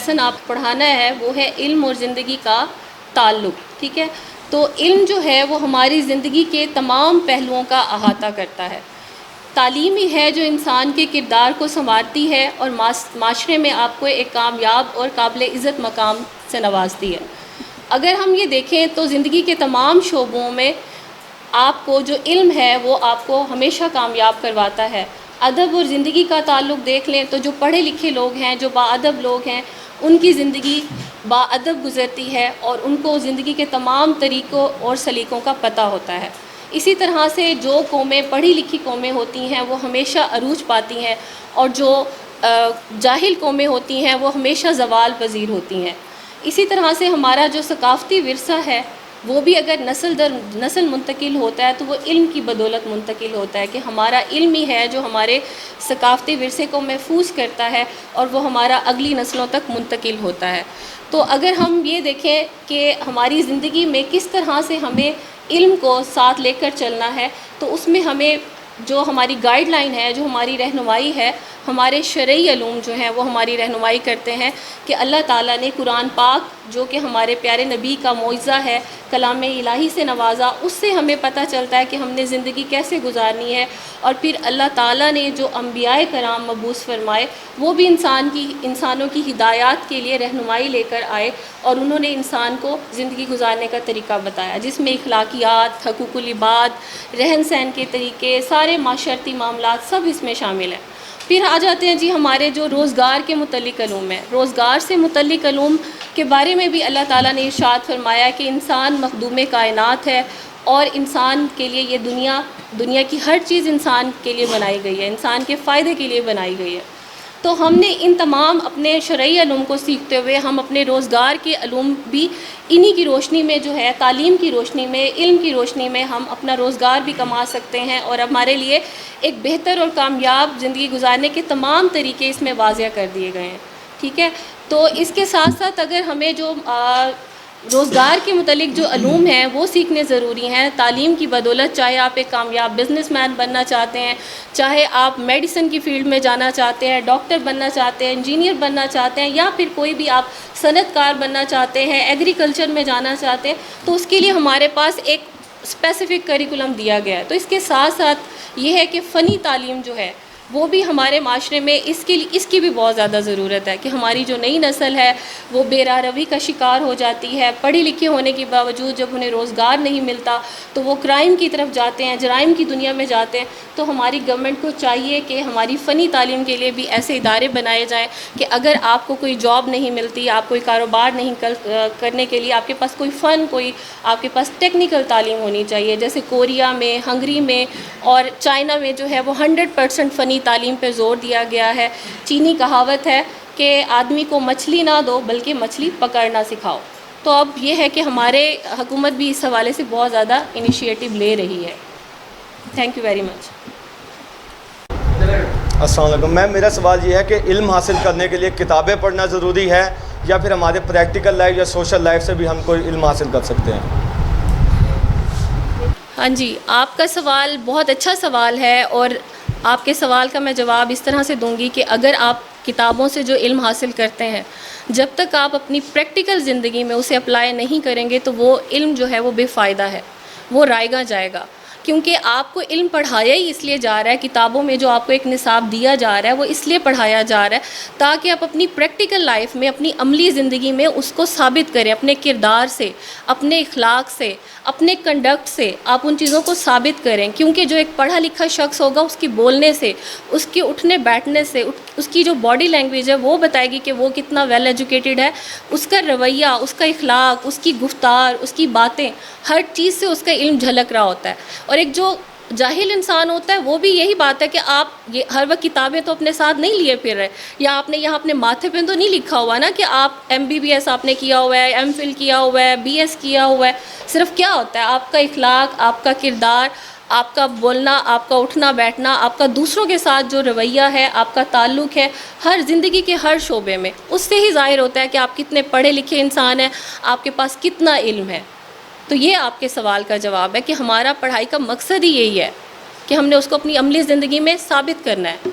Lesson آپ پڑھانا ہے وہ ہے علم اور زندگی کا تعلق، ٹھیک ہے؟ تو علم جو ہے وہ ہماری زندگی کے تمام پہلوؤں کا احاطہ کرتا ہے۔ تعلیم ہی ہے جو انسان کے کردار کو سنوارتی ہے اور معاشرے میں آپ کو ایک کامیاب اور قابل عزت مقام سے نوازتی ہے۔ اگر ہم یہ دیکھیں تو زندگی کے تمام شعبوں میں آپ کو جو علم ہے وہ آپ کو ہمیشہ کامیاب کرواتا ہے۔ ادب اور زندگی کا تعلق دیکھ لیں تو جو پڑھے لکھے لوگ ہیں، جو باادب لوگ ہیں، ان کی زندگی باادب گزرتی ہے اور ان کو زندگی کے تمام طریقوں اور سلیقوں کا پتہ ہوتا ہے۔ اسی طرح سے جو قومیں پڑھی لکھی قومیں ہوتی ہیں وہ ہمیشہ عروج پاتی ہیں، اور جو جاہل قومیں ہوتی ہیں وہ ہمیشہ زوال پذیر ہوتی ہیں۔ اسی طرح سے ہمارا جو ثقافتی ورثہ ہے وہ بھی اگر نسل در نسل منتقل ہوتا ہے تو وہ علم کی بدولت منتقل ہوتا ہے، کہ ہمارا علم ہی ہے جو ہمارے ثقافتی ورثے کو محفوظ کرتا ہے اور وہ ہمارا اگلی نسلوں تک منتقل ہوتا ہے۔ تو اگر ہم یہ دیکھیں کہ ہماری زندگی میں کس طرح سے ہمیں علم کو ساتھ لے کر چلنا ہے، تو اس میں ہمیں جو ہماری گائیڈ لائن ہے، جو ہماری رہنمائی ہے، ہمارے شرعی علوم جو ہیں وہ ہماری رہنمائی کرتے ہیں کہ اللہ تعالیٰ نے قرآن پاک جو کہ ہمارے پیارے نبی کا معجزہ ہے، کلام الہی سے نوازا، اس سے ہمیں پتہ چلتا ہے کہ ہم نے زندگی کیسے گزارنی ہے۔ اور پھر اللہ تعالیٰ نے جو انبیاء کرام مبعوث فرمائے وہ بھی انسانوں کی ہدایات کے لیے رہنمائی لے کر آئے، اور انہوں نے انسان کو زندگی گزارنے کا طریقہ بتایا، جس میں اخلاقیات، حقوق العباد، رہن سہن کے طریقے، سارے معاشرتی معاملات سب اس میں شامل ہیں۔ پھر آ جاتے ہیں جی ہمارے جو روزگار کے متعلق علوم ہیں۔ روزگار سے متعلق علوم کے بارے میں بھی اللہ تعالیٰ نے ارشاد فرمایا کہ انسان مخدوم کائنات ہے، اور انسان کے لیے یہ دنیا کی ہر چیز انسان کے لیے بنائی گئی ہے، انسان کے فائدے کے لیے بنائی گئی ہے۔ تو ہم نے ان تمام اپنے شرعی علوم کو سیکھتے ہوئے ہم اپنے روزگار کے علوم بھی انہی کی روشنی میں جو ہے، تعلیم کی روشنی میں، علم کی روشنی میں ہم اپنا روزگار بھی کما سکتے ہیں، اور ہمارے لیے ایک بہتر اور کامیاب زندگی گزارنے کے تمام طریقے اس میں واضح کر دیے گئے ہیں، ٹھیک ہے؟ تو اس کے ساتھ ساتھ اگر ہمیں جو روزگار کے متعلق جو علوم ہیں وہ سیکھنے ضروری ہیں تعلیم کی بدولت، چاہے آپ ایک کامیاب بزنس مین بننا چاہتے ہیں، چاہے آپ میڈیسن کی فیلڈ میں جانا چاہتے ہیں، ڈاکٹر بننا چاہتے ہیں، انجینئر بننا چاہتے ہیں، یا پھر کوئی بھی آپ صنعت کار بننا چاہتے ہیں، ایگریکلچر میں جانا چاہتے ہیں، تو اس کے لیے ہمارے پاس ایک اسپیسیفک کریکولم دیا گیا ہے۔ تو اس کے ساتھ ساتھ یہ ہے کہ فنی تعلیم جو ہے وہ بھی ہمارے معاشرے میں اس کی بھی بہت زیادہ ضرورت ہے، کہ ہماری جو نئی نسل ہے وہ بے راہ روی کا شکار ہو جاتی ہے، پڑھی لکھی ہونے کے باوجود جب انہیں روزگار نہیں ملتا تو وہ کرائم کی طرف جاتے ہیں، جرائم کی دنیا میں جاتے ہیں۔ تو ہماری گورنمنٹ کو چاہیے کہ ہماری فنی تعلیم کے لیے بھی ایسے ادارے بنائے جائیں کہ اگر آپ کو کوئی جاب نہیں ملتی، آپ کوئی کاروبار نہیں کرنے کے لیے آپ کے پاس کوئی فن، کوئی آپ کے پاس ٹیکنیکل تعلیم ہونی چاہیے، جیسے کوریا میں، ہنگری میں اور چائنا میں جو ہے وہ 100% فنی تعلیم پہ زور دیا گیا ہے۔ چینی کہاوت ہے کہ آدمی کو مچھلی نہ دو بلکہ مچھلی پکڑنا سکھاؤ۔ تو اب یہ ہے کہ ہمارے حکومت بھی اس حوالے سے بہت زیادہ انیشیٹو لے رہی ہے۔ Thank you very much. السلام علیکم میم، میرا سوال یہ ہے کہ علم حاصل کرنے کے لیے کتابیں پڑھنا ضروری ہے، یا پھر ہمارے پریکٹیکل لائف یا سوشل لائف سے بھی ہم کوئی علم حاصل کر سکتے ہیں؟ ہاں جی، آپ کا سوال بہت اچھا سوال ہے، اور آپ کے سوال کا میں جواب اس طرح سے دوں گی کہ اگر آپ کتابوں سے جو علم حاصل کرتے ہیں، جب تک آپ اپنی پریکٹیکل زندگی میں اسے اپلائی نہیں کریں گے تو وہ علم جو ہے وہ بے فائدہ ہے، وہ رائگاں جائے گا۔ کیونکہ آپ کو علم پڑھایا ہی اس لیے جا رہا ہے، کتابوں میں جو آپ کو ایک نصاب دیا جا رہا ہے وہ اس لیے پڑھایا جا رہا ہے تاکہ آپ اپنی پریکٹیکل لائف میں، اپنی عملی زندگی میں اس کو ثابت کریں، اپنے کردار سے، اپنے اخلاق سے، اپنے کنڈکٹ سے آپ ان چیزوں کو ثابت کریں۔ کیونکہ جو ایک پڑھا لکھا شخص ہوگا اس کی بولنے سے، اس کے اٹھنے بیٹھنے سے، اس کی جو باڈی لینگویج ہے وہ بتائے گی کہ وہ کتنا ویل ایجوکیٹڈ ہے، اس کا رویہ، اس کا اخلاق، اس کی گفتار، اس کی باتیں، ہر چیز سے اس کا علم جھلک رہا ہوتا ہے۔ اور ایک جو جاہل انسان ہوتا ہے وہ بھی یہی بات ہے کہ آپ یہ ہر وقت کتابیں تو اپنے ساتھ نہیں لیے پھر رہے، یا آپ نے یہاں اپنے ماتھے پہ تو نہیں لکھا ہوا نا کہ آپ MBBS آپ نے کیا ہوا ہے، MPhil کیا ہوا ہے، BS کیا ہوا ہے۔ صرف کیا ہوتا ہے آپ کا اخلاق، آپ کا کردار، آپ کا بولنا، آپ کا اٹھنا بیٹھنا، آپ کا دوسروں کے ساتھ جو رویہ ہے، آپ کا تعلق ہے، ہر زندگی کے ہر شعبے میں اس سے ہی ظاہر ہوتا ہے کہ آپ کتنے پڑھے لکھے انسان ہیں، آپ کے پاس کتنا علم ہے۔ تو یہ آپ کے سوال کا جواب ہے کہ ہمارا پڑھائی کا مقصد ہی یہی ہے کہ ہم نے اس کو اپنی عملی زندگی میں ثابت کرنا ہے۔